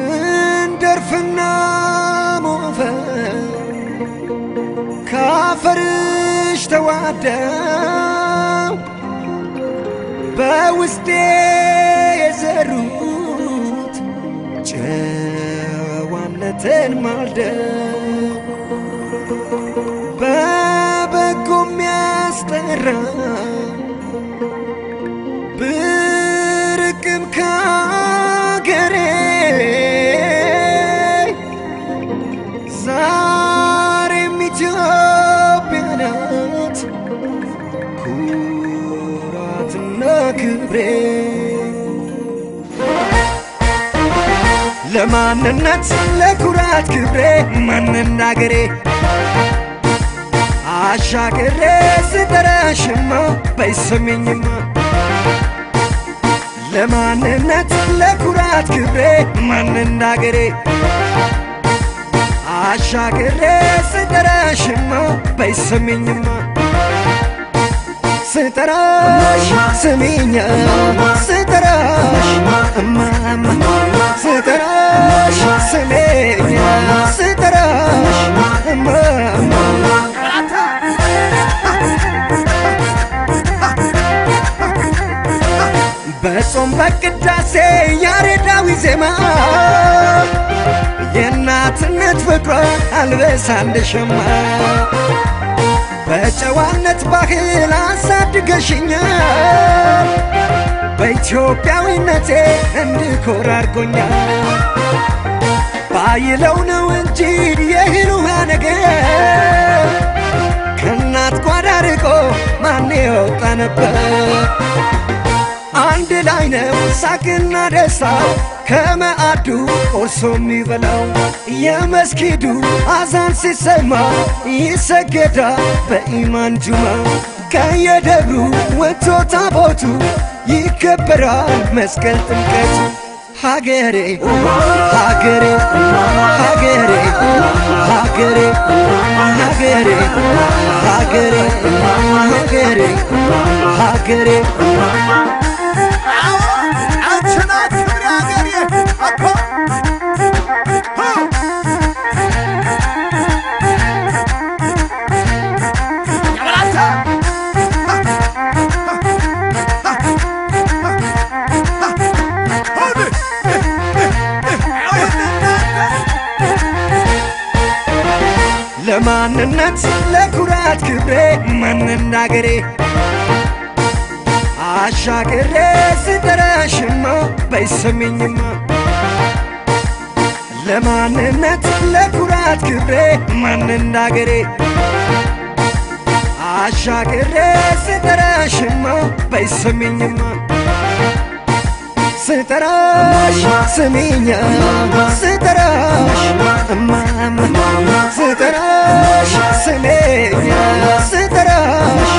እንደርፍና ሞፈር ካፈርሽ ተዋደው በውስጤ የዘሩት ጨዋነትን ማልደው በበጎ የሚያስጠራ ብርቅም ካገሬ ዛሬም ኢትዮጵያ ናት ኩራትና ክብሬ ለማንነት ለኩራት ክብሬ ማንናገሬ አሻገሬ ስጠራሽማ በይሰሚኝማ ለማንነት ለኩራት ክብሬ ማንናገሬ አሻገሬ ስጠራሽማ በይሰሚኝማ ስጠራሽ ስሚኛ ስጠራሽ እማማ ስጠራሽ ስሚኛ ስጠራሽ እማማ በጾም በቅዳሴ ያሬዳዊ ዜማ የእናትነት ፍቅሯ አልበሳል ሸማ በጨዋነት ባህል አሳድገሽኛል በኢትዮጵያዊነቴ እንድኮራ አድርጎኛል ባይለው ነው እንጂ የህልውና ነገር ከእናት ጓዳ ርቆ ማን ይወጣ ነበር አንድ ላይ ነው ሳቅና ደስታው ከመአዱ ቆርሶ የሚበላው የመስጊዱ አዛን ሲሰማ ይሰገዳል በኢማን ጁማ ከየደብሩ ወጥቶ ታቦቱ ይከበራል መስቀል ጥምቀቱ ሀገሬ ሀገሬ ሀገሬ ሀገሬ ሀገሬ ሀገሬ ሀገሬ ሀገሬ ለማንነት ለኩራት ክብሬ ማንናገሬ አሻገሬ ስጠራሽማ በይሰሚኝማ ለማንነት ለኩራት ክብሬ ማንናገሬ አሻገሬ ስጠራሽማ በይሰሚኝማ ስጠራሽ ስሚኛ ስጠራሽ እማማ ስጠራሽ ስሚኛ ስጠራሽ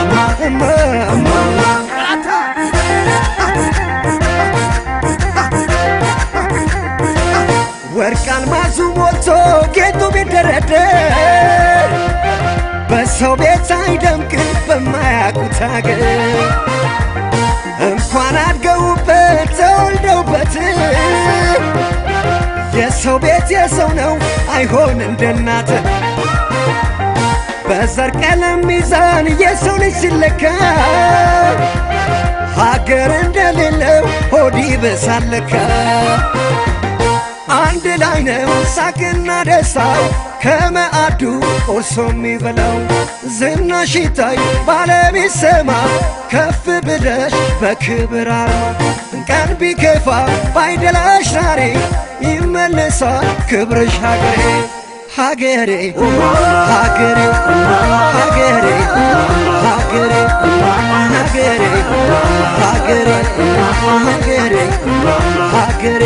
እማማ ወርቅ አልማዙ ሞልቶ ጌጡ ቢደረደር በሰው ቤት አይደምቅም በማያውቁት አገር እንኳን አድገውበት ተወልደውበት የሰው ቤት የሰው ነው አይሆን እንደናት በዘር ቀለም ሚዛን የሰው ልጅ ሲለካ ሀገር እንደሌለው ሆድ ይበሳለካ አንድ ላይ ነው ሳቅና ደስታው ከመአዱ ቆርሶ የሚበላው ዝናሽ ይታይ ባለም ይሰማ ከፍ ብለሽ በክብር አርማ ቀን ቢከፋ ባይደላሽ ዛሬ ይመለሳል ክብርሽ ሀገሬ ሀገሬ ሀገሬ ሀገሬ ሀገሬ ሀገሬ ሀገሬ ሀገሬ ሀገሬ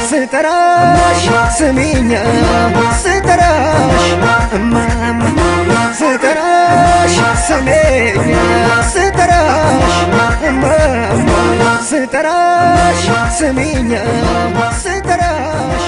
ስጠራ ስሚኛ ስጠራሽ እማማ ስጠራሽ ስሚኛ ስጠራሽ እማማ ስጠራሽ ስሚኛ ስጠራሽ